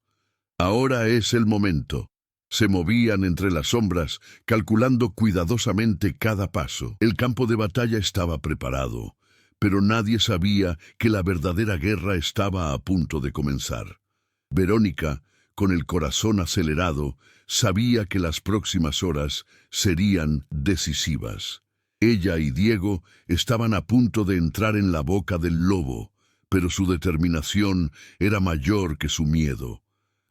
«Ahora es el momento». Se movían entre las sombras, calculando cuidadosamente cada paso. El campo de batalla estaba preparado, pero nadie sabía que la verdadera guerra estaba a punto de comenzar. Verónica, con el corazón acelerado, sabía que las próximas horas serían decisivas. Ella y Diego estaban a punto de entrar en la boca del lobo, pero su determinación era mayor que su miedo.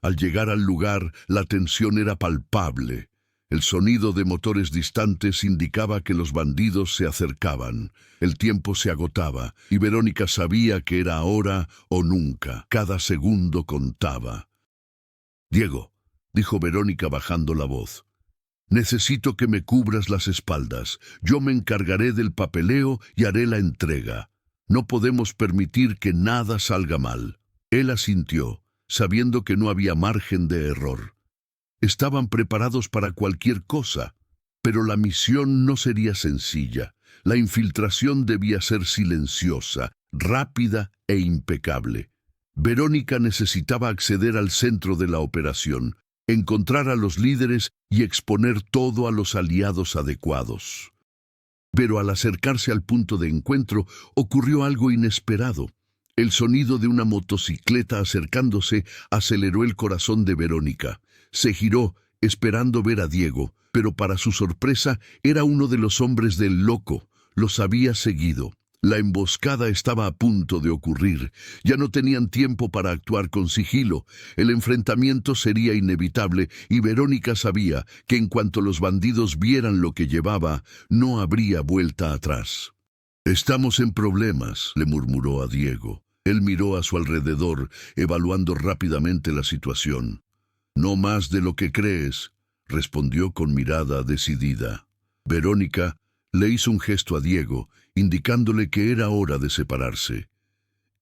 Al llegar al lugar, la tensión era palpable. El sonido de motores distantes indicaba que los bandidos se acercaban. El tiempo se agotaba, y Verónica sabía que era ahora o nunca. Cada segundo contaba. «Diego», dijo Verónica bajando la voz, «necesito que me cubras las espaldas. Yo me encargaré del papeleo y haré la entrega. No podemos permitir que nada salga mal». Él asintió, sabiendo que no había margen de error. Estaban preparados para cualquier cosa, pero la misión no sería sencilla. La infiltración debía ser silenciosa, rápida e impecable. Verónica necesitaba acceder al centro de la operación, encontrar a los líderes y exponer todo a los aliados adecuados. Pero al acercarse al punto de encuentro, ocurrió algo inesperado. El sonido de una motocicleta acercándose aceleró el corazón de Verónica. Se giró, esperando ver a Diego, pero para su sorpresa era uno de los hombres del loco. Los había seguido. La emboscada estaba a punto de ocurrir. Ya no tenían tiempo para actuar con sigilo. El enfrentamiento sería inevitable y Verónica sabía que en cuanto los bandidos vieran lo que llevaba, no habría vuelta atrás. «Estamos en problemas», le murmuró a Diego. Él miró a su alrededor, evaluando rápidamente la situación. «No más de lo que crees», respondió con mirada decidida. Verónica le hizo un gesto a Diego, indicándole que era hora de separarse.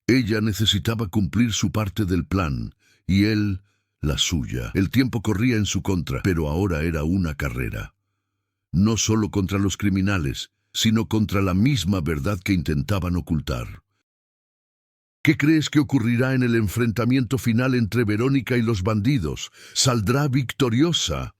Ella necesitaba cumplir su parte del plan, y él la suya. El tiempo corría en su contra, pero ahora era una carrera. No solo contra los criminales, sino contra la misma verdad que intentaban ocultar. ¿Qué crees que ocurrirá en el enfrentamiento final entre Verónica y los bandidos? ¿Saldrá victoriosa?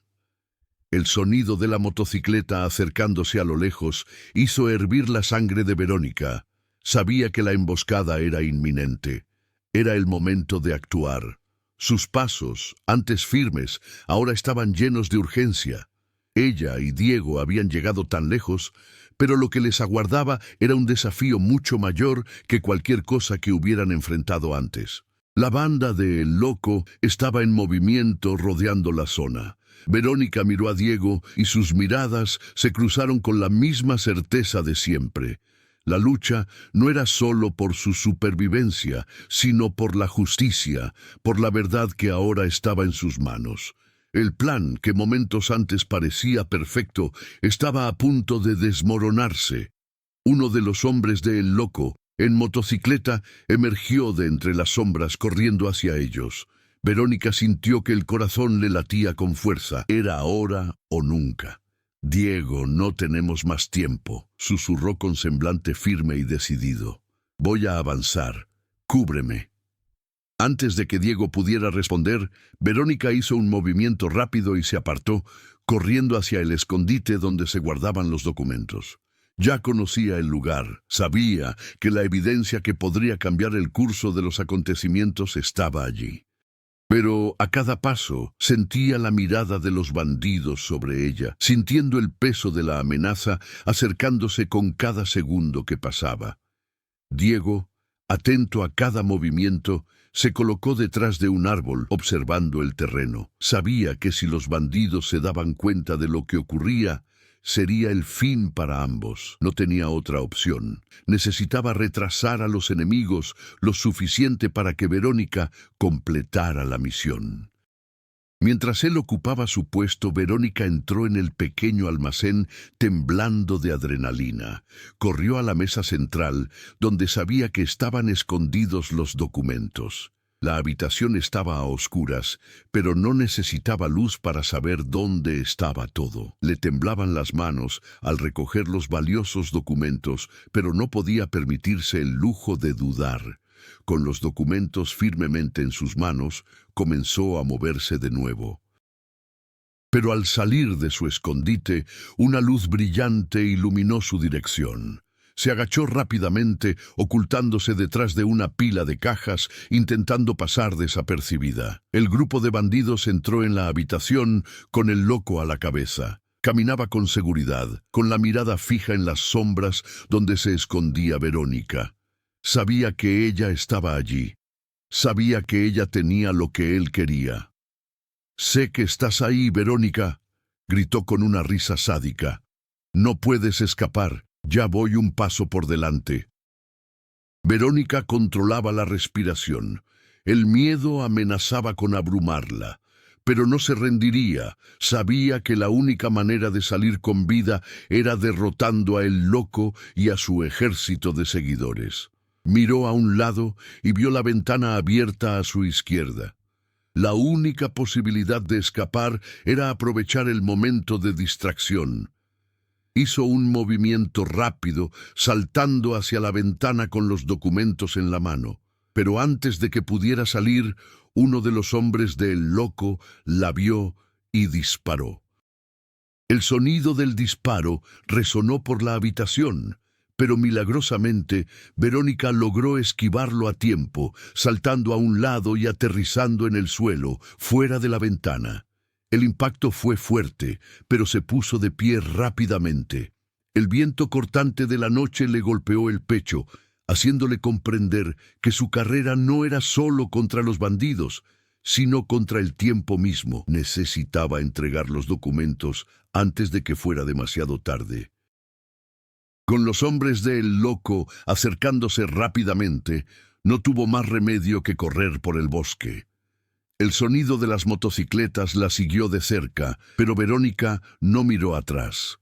El sonido de la motocicleta acercándose a lo lejos hizo hervir la sangre de Verónica. Sabía que la emboscada era inminente. Era el momento de actuar. Sus pasos, antes firmes, ahora estaban llenos de urgencia. Ella y Diego habían llegado tan lejos, pero lo que les aguardaba era un desafío mucho mayor que cualquier cosa que hubieran enfrentado antes. La banda de El Loco estaba en movimiento rodeando la zona. Verónica miró a Diego y sus miradas se cruzaron con la misma certeza de siempre. La lucha no era solo por su supervivencia, sino por la justicia, por la verdad que ahora estaba en sus manos. El plan, que momentos antes parecía perfecto, estaba a punto de desmoronarse. Uno de los hombres de El Loco, en motocicleta, emergió de entre las sombras corriendo hacia ellos. Verónica sintió que el corazón le latía con fuerza. Era ahora o nunca. «Diego, no tenemos más tiempo», susurró con semblante firme y decidido. «Voy a avanzar. Cúbreme». Antes de que Diego pudiera responder, Verónica hizo un movimiento rápido y se apartó, corriendo hacia el escondite donde se guardaban los documentos. Ya conocía el lugar, sabía que la evidencia que podría cambiar el curso de los acontecimientos estaba allí. Pero a cada paso sentía la mirada de los bandidos sobre ella, sintiendo el peso de la amenaza acercándose con cada segundo que pasaba. Diego, atento a cada movimiento, se colocó detrás de un árbol, observando el terreno. Sabía que si los bandidos se daban cuenta de lo que ocurría, sería el fin para ambos. No tenía otra opción. Necesitaba retrasar a los enemigos lo suficiente para que Verónica completara la misión. Mientras él ocupaba su puesto, Verónica entró en el pequeño almacén temblando de adrenalina. Corrió a la mesa central, donde sabía que estaban escondidos los documentos. La habitación estaba a oscuras, pero no necesitaba luz para saber dónde estaba todo. Le temblaban las manos al recoger los valiosos documentos, pero no podía permitirse el lujo de dudar. Con los documentos firmemente en sus manos, comenzó a moverse de nuevo. Pero al salir de su escondite, una luz brillante iluminó su dirección. Se agachó rápidamente, ocultándose detrás de una pila de cajas, intentando pasar desapercibida. El grupo de bandidos entró en la habitación con El Loco a la cabeza. Caminaba con seguridad, con la mirada fija en las sombras donde se escondía Verónica. Sabía que ella estaba allí. Sabía que ella tenía lo que él quería. «Sé que estás ahí, Verónica», gritó con una risa sádica. «No puedes escapar. Ya voy un paso por delante». Verónica controlaba la respiración. El miedo amenazaba con abrumarla, pero no se rendiría. Sabía que la única manera de salir con vida era derrotando a El Loco y a su ejército de seguidores. Miró a un lado y vio la ventana abierta a su izquierda. La única posibilidad de escapar era aprovechar el momento de distracción. Hizo un movimiento rápido, saltando hacia la ventana con los documentos en la mano. Pero antes de que pudiera salir, uno de los hombres de El Loco la vio y disparó. El sonido del disparo resonó por la habitación, pero milagrosamente Verónica logró esquivarlo a tiempo, saltando a un lado y aterrizando en el suelo, fuera de la ventana. El impacto fue fuerte, pero se puso de pie rápidamente. El viento cortante de la noche le golpeó el pecho, haciéndole comprender que su carrera no era solo contra los bandidos, sino contra el tiempo mismo. Necesitaba entregar los documentos antes de que fuera demasiado tarde. Con los hombres de El Loco acercándose rápidamente, no tuvo más remedio que correr por el bosque. El sonido de las motocicletas la siguió de cerca, pero Verónica no miró atrás.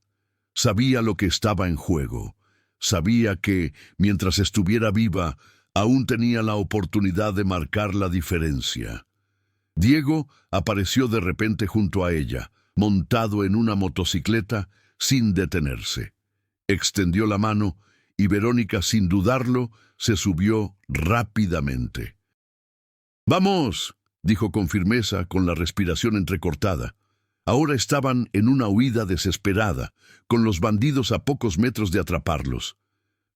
Sabía lo que estaba en juego. Sabía que, mientras estuviera viva, Aún tenía la oportunidad de marcar la diferencia. Diego apareció de repente junto a ella, montado en una motocicleta, sin detenerse. Extendió la mano y Verónica, sin dudarlo, se subió rápidamente. «¡Vamos!», dijo con firmeza, con la respiración entrecortada. Ahora estaban en una huida desesperada, con los bandidos a pocos metros de atraparlos.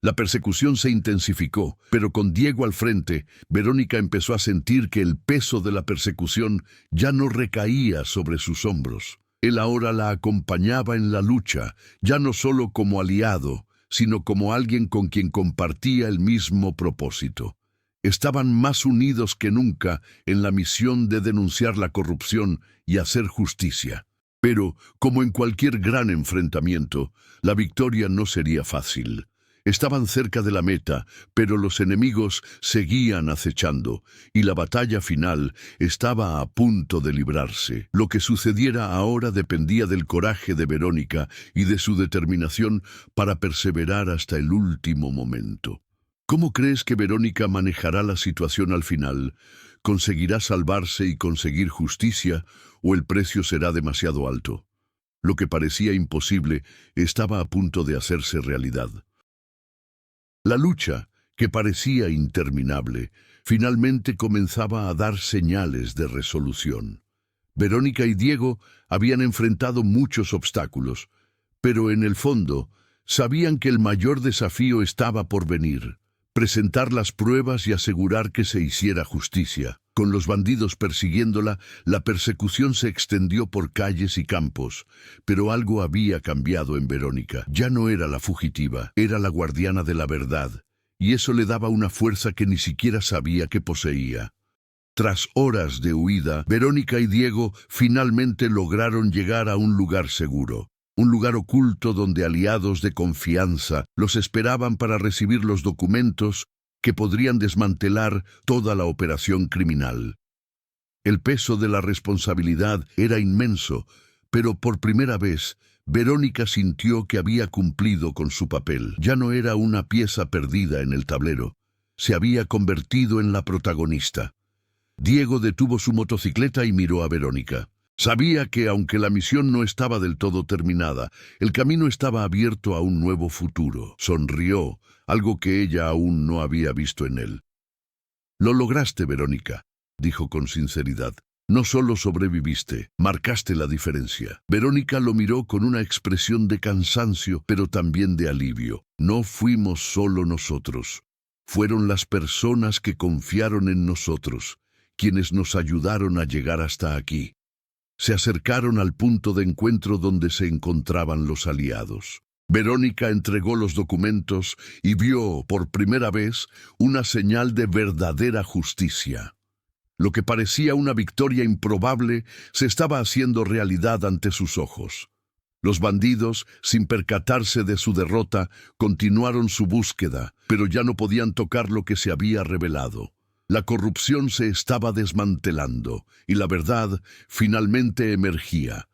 La persecución se intensificó, pero con Diego al frente, Verónica empezó a sentir que el peso de la persecución ya no recaía sobre sus hombros. Él ahora la acompañaba en la lucha, ya no solo como aliado, sino como alguien con quien compartía el mismo propósito. Estaban más unidos que nunca en la misión de denunciar la corrupción y hacer justicia. Pero, como en cualquier gran enfrentamiento, la victoria no sería fácil. Estaban cerca de la meta, pero los enemigos seguían acechando, y la batalla final estaba a punto de librarse. Lo que sucediera ahora dependía del coraje de Verónica y de su determinación para perseverar hasta el último momento. ¿Cómo crees que Verónica manejará la situación al final? ¿Conseguirá salvarse y conseguir justicia, o el precio será demasiado alto? Lo que parecía imposible estaba a punto de hacerse realidad. La lucha, que parecía interminable, finalmente comenzaba a dar señales de resolución. Verónica y Diego habían enfrentado muchos obstáculos, pero en el fondo sabían que el mayor desafío estaba por venir: presentar las pruebas y asegurar que se hiciera justicia. Con los bandidos persiguiéndola, la persecución se extendió por calles y campos, pero algo había cambiado en Verónica. Ya no era la fugitiva, era la guardiana de la verdad, y eso le daba una fuerza que ni siquiera sabía que poseía. Tras horas de huida, Verónica y Diego finalmente lograron llegar a un lugar seguro. Un lugar oculto donde aliados de confianza los esperaban para recibir los documentos que podrían desmantelar toda la operación criminal. El peso de la responsabilidad era inmenso, pero por primera vez, Verónica sintió que había cumplido con su papel. Ya no era una pieza perdida en el tablero, se había convertido en la protagonista. Diego detuvo su motocicleta y miró a Verónica. Sabía que, aunque la misión no estaba del todo terminada, el camino estaba abierto a un nuevo futuro. Sonrió, algo que ella aún no había visto en él. «Lo lograste, Verónica», dijo con sinceridad. «No solo sobreviviste, marcaste la diferencia». Verónica lo miró con una expresión de cansancio, pero también de alivio. «No fuimos solo nosotros. Fueron las personas que confiaron en nosotros, quienes nos ayudaron a llegar hasta aquí». Se acercaron al punto de encuentro donde se encontraban los aliados. Verónica entregó los documentos y vio, por primera vez, una señal de verdadera justicia. Lo que parecía una victoria improbable se estaba haciendo realidad ante sus ojos. Los bandidos, sin percatarse de su derrota, continuaron su búsqueda, pero ya no podían tocar lo que se había revelado. La corrupción se estaba desmantelando y la verdad finalmente emergía,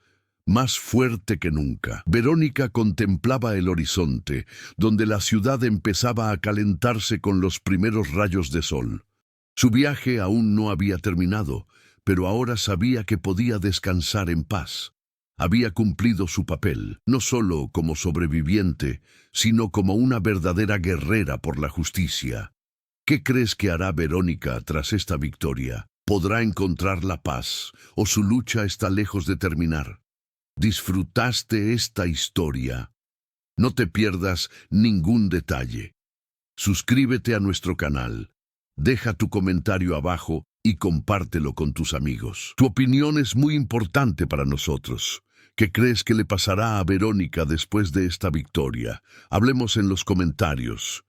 más fuerte que nunca. Verónica contemplaba el horizonte, donde la ciudad empezaba a calentarse con los primeros rayos de sol. Su viaje aún no había terminado, pero ahora sabía que podía descansar en paz. Había cumplido su papel, no solo como sobreviviente, sino como una verdadera guerrera por la justicia. ¿Qué crees que hará Verónica tras esta victoria? ¿Podrá encontrar la paz o su lucha está lejos de terminar? ¿Disfrutaste esta historia? No te pierdas ningún detalle. Suscríbete a nuestro canal, deja tu comentario abajo y compártelo con tus amigos. Tu opinión es muy importante para nosotros. ¿Qué crees que le pasará a Verónica después de esta victoria? Hablemos en los comentarios.